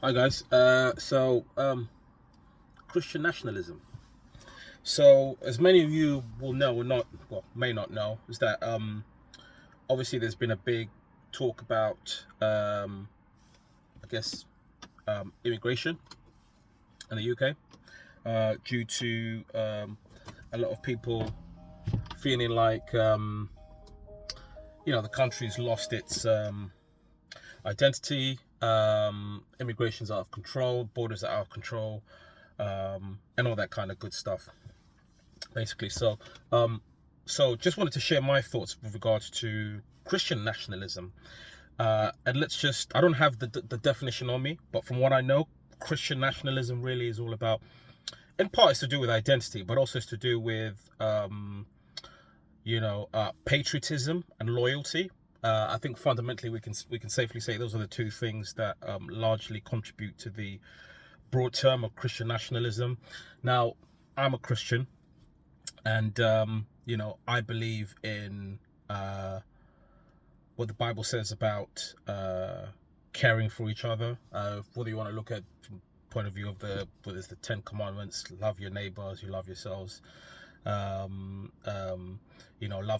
Hi guys. Christian nationalism. So as many of you will know or not, well, may not know, is that obviously there's been a big talk about I guess immigration in the UK due to a lot of people feeling like the country's lost its identity. Immigration's out of control, borders are out of control, and all that kind of good stuff. Basically. So just wanted to share my thoughts with regards to Christian nationalism. And I don't have the definition on me, but from what I know, Christian nationalism really is all about, in part, it's to do with identity, but also it's to do with, patriotism and loyalty. I think fundamentally we can safely say those are the two things that largely contribute to the broad term of Christian nationalism. Now, I'm a Christian. And I believe in what the Bible says about caring for each other. Whether you want to look at from the point of view of what is the Ten Commandments: love your neighbors, you love yourselves. Love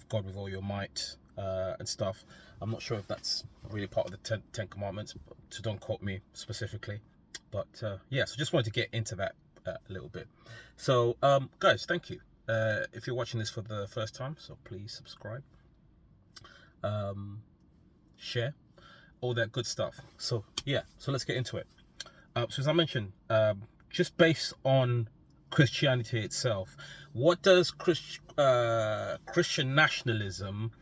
God with all your might and stuff. I'm not sure if that's really part of the Ten Commandments, so don't quote me specifically. But so just wanted to get into that a little bit. So, guys, thank you. If you're watching this for the first time, so please subscribe, share, all that good stuff. So let's get into it. So as I mentioned, just based on Christianity itself, what does Christian nationalism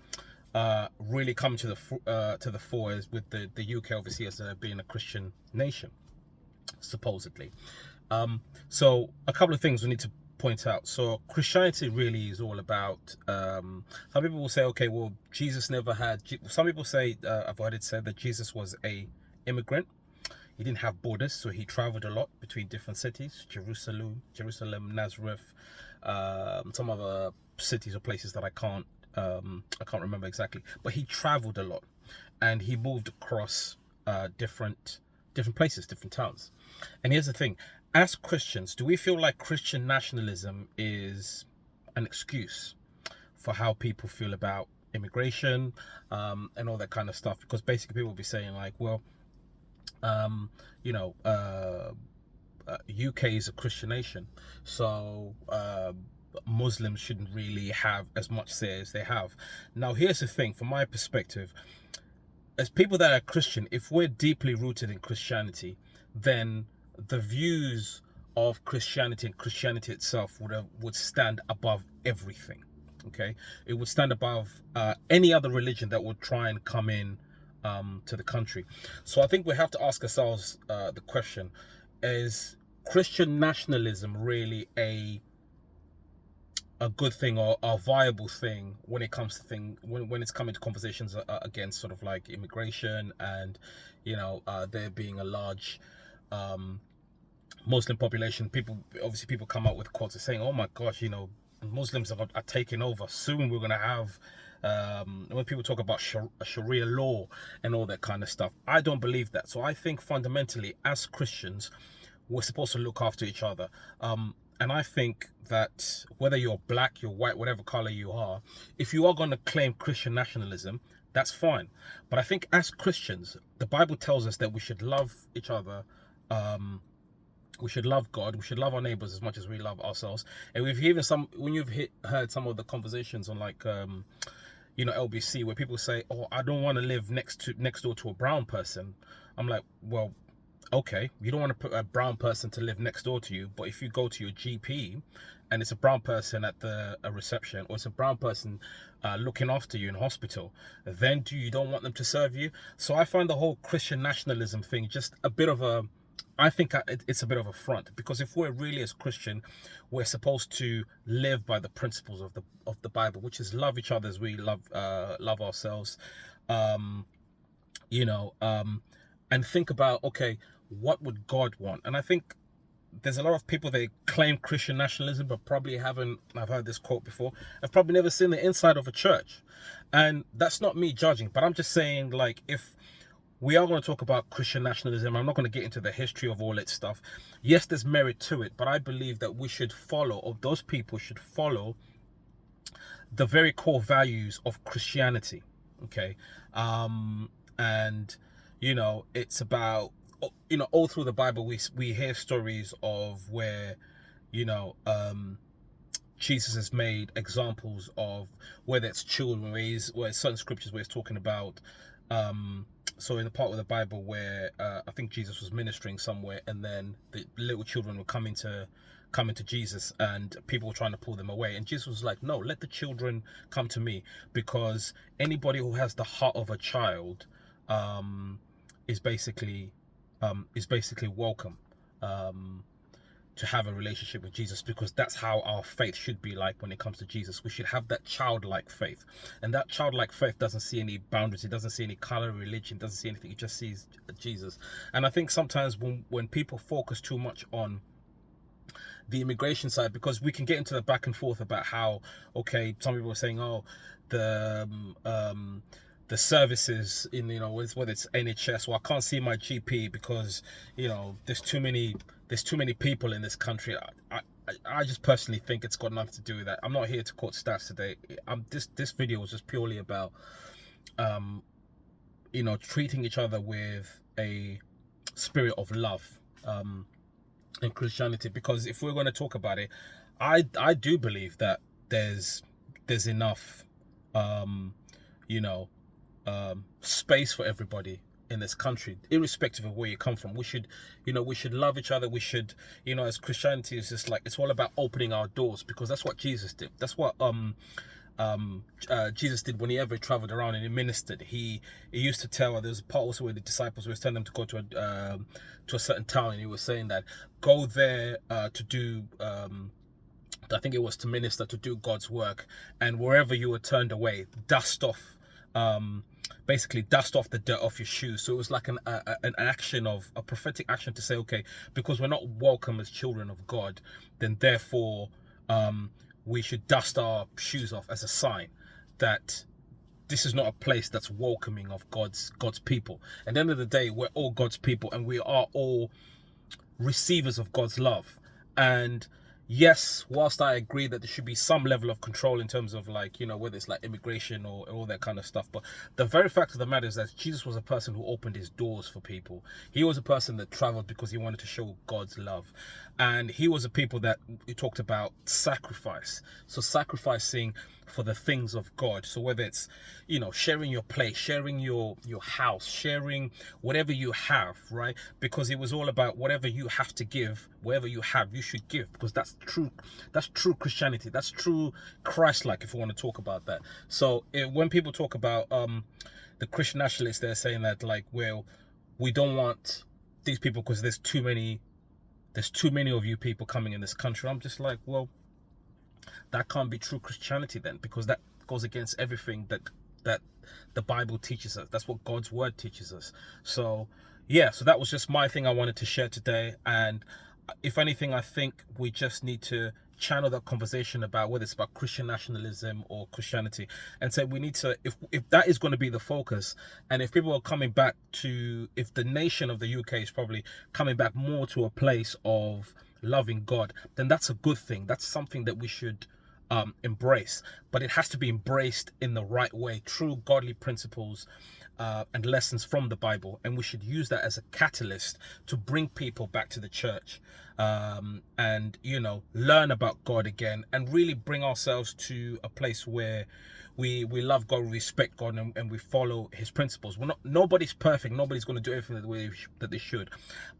really come to the fore is with the UK obviously as being a Christian nation, supposedly. So a couple of things we need to point out. So Christianity really is all about. Some people will say, okay, well, Jesus never had. Some people say, I've heard it said that Jesus was a immigrant. He didn't have borders, so he traveled a lot between different cities: Jerusalem, Nazareth, some other cities or places that I can't remember exactly. But he traveled a lot, and he moved across different places, different towns. And here's the thing: as Christians, do we feel like Christian nationalism is an excuse for how people feel about immigration and all that kind of stuff? Because basically, people will be saying like, well, um, you know, uh, UK is a Christian nation, so Muslims shouldn't really have as much say as they have. Now, here's the thing: from my perspective, as people that are Christian, if we're deeply rooted in Christianity, then the views of Christianity and Christianity itself would stand above everything. Okay, it would stand above any other religion that would try and come in to the country. So I think we have to ask ourselves the question: is Christian nationalism really a good thing or a viable thing when it comes to when it's coming to conversations against sort of like immigration and there being a large Muslim population? People come out with quotes saying, oh my gosh, Muslims are taking over soon. We're going to have when people talk about Sharia law and all that kind of stuff. I don't believe that. So I think fundamentally as Christians, we're supposed to look after each other. And I think that whether you're black, you're white, whatever color you are, if you are going to claim Christian nationalism, that's fine. But I think as Christians, the Bible tells us that we should love each other. We should love God. We should love our neighbors as much as we love ourselves. And we've even when you've heard some of the conversations on like LBC, where people say, "Oh, I don't want to live next door to a brown person." I'm like, well, okay, you don't want to put a brown person to live next door to you, but if you go to your GP and it's a brown person at the reception, or it's a brown person looking after you in hospital, then you don't want them to serve you? So I find the whole Christian nationalism thing just a bit of a, I think it's a bit of a front, because if we're really as Christian, we're supposed to live by the principles of the Bible, which is love each other as we love ourselves. Um, and think about, okay, what would God want? And I think there's a lot of people, they claim Christian nationalism, but probably haven't, I've heard this quote before, I've probably never seen the inside of a church. And that's not me judging, but I'm just saying, like, if we are going to talk about Christian nationalism. I'm not going to get into the history of all its stuff. Yes, there's merit to it, but I believe that we should follow, or those people should follow, the very core values of Christianity. Okay. And it's about, all through the Bible we hear stories of where, you know Jesus has made examples of, whether it's children, where certain scriptures where it's talking about, so in the part of the Bible where I think Jesus was ministering somewhere, and then the little children were coming to Jesus, and people were trying to pull them away, and Jesus was like, no, let the children come to me, because anybody who has the heart of a child is basically welcome to have a relationship with Jesus, because that's how our faith should be like when it comes to Jesus. We should have that childlike faith, and that childlike faith doesn't see any boundaries, it doesn't see any color, religion, doesn't see anything, it just sees Jesus. And I think sometimes when people focus too much on the immigration side, because we can get into the back and forth about how, okay, some people are saying, oh, the services in, whether it's NHS, well, I can't see my GP because there's too many people in this country. I just personally think it's got nothing to do with that. I'm not here to quote stats today. This video was just purely about treating each other with a spirit of love in Christianity, because if we're going to talk about it, I do believe that there's enough space for everybody in this country, irrespective of where you come from. We should love each other. We should, as Christianity is just like, it's all about opening our doors, because that's what Jesus did. That's what Jesus did when he ever traveled around and he ministered. He used to tell, there's a part also where the disciples were telling them to go to a certain town, and he was saying that go there to do I think it was to minister, to do God's work, and wherever you were turned away, dust off basically dust off the dirt off your shoes. So it was like an action, of a prophetic action, to say, okay, because we're not welcome as children of God, then therefore we should dust our shoes off as a sign that this is not a place that's welcoming of God's people. At the end of the day, we're all God's people, and we are all receivers of God's love. And yes, whilst I agree that there should be some level of control in terms of, like, whether it's like immigration or all that kind of stuff, but the very fact of the matter is that Jesus was a person who opened his doors for people. He was a person that traveled because he wanted to show God's love. And he was a people that he talked about sacrifice. So sacrificing for the things of God. So whether it's, sharing your place, sharing your house, sharing whatever you have, right? Because it was all about whatever you have to give, whatever you have, you should give, because that's true Christianity. That's true Christ-like, if we want to talk about that. So when people talk about the Christian nationalists, they're saying that, like, well, we don't want these people because there's too many of you people coming in this country. I'm just like, well, that can't be true Christianity then, because that goes against everything that the Bible teaches us. That's what God's word teaches us. So yeah, so that was just my thing I wanted to share today. And if anything, I think we just need to channel that conversation about whether it's about Christian nationalism or Christianity, and say we need to, if that is going to be the focus, and if people are coming back to, if the nation of the UK is probably coming back more to a place of loving God, then that's a good thing. That's something that we should embrace, but it has to be embraced in the right way, true godly principles and lessons from the Bible, and we should use that as a catalyst to bring people back to the church, and learn about God again, and really bring ourselves to a place where we love God, we respect God, and we follow his principles. Nobody's perfect, nobody's going to do everything the way that they should,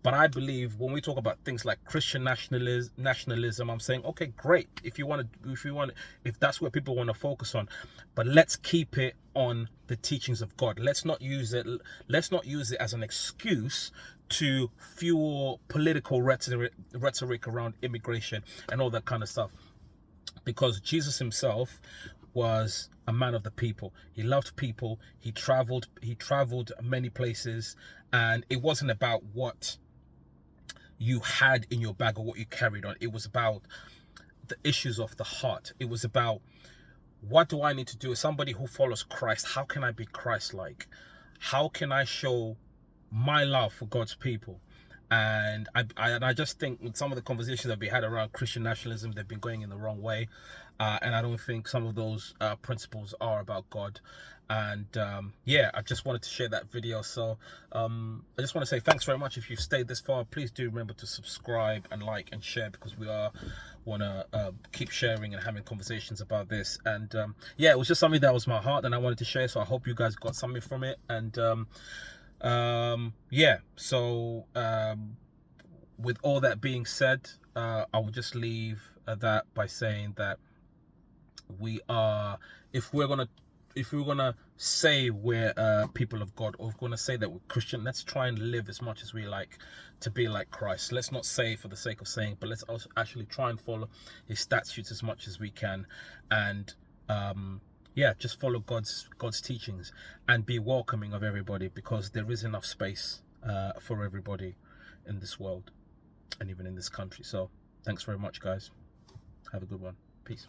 but I believe when we talk about things like Christian nationalism, I'm saying, okay, great, if that's what people want to focus on, but let's keep it on the teachings of God. Let's not use it as an excuse to fuel political rhetoric around immigration and all that kind of stuff, because Jesus himself was a man of the people. He loved people. He traveled many places, and it wasn't about what you had in your bag or what you carried on. It was about the issues of the heart. It was about, what do I need to do as somebody who follows Christ? How can I be Christ-like? How can I show my love for God's people. And I just think with some of the conversations that we had around Christian nationalism, they've been going in the wrong way, and I don't think some of those principles are about God. And yeah, I just wanted to share that video. So I just want to say thanks very much if you've stayed this far. Please do remember to subscribe and like and share, because we want to keep sharing and having conversations about this. And yeah, it was just something that was my heart and I wanted to share, so I hope you guys got something from it. And yeah, so with all that being said, I will just leave that by saying that we are, if we're gonna say we're people of God, or if we're gonna say that we're Christian, let's try and live as much as we like to be like Christ. Let's not say for the sake of saying, but let's also actually try and follow his statutes as much as we can. And yeah, just follow God's teachings and be welcoming of everybody, because there is enough space for everybody in this world and even in this country. So thanks very much, guys. Have a good one. Peace.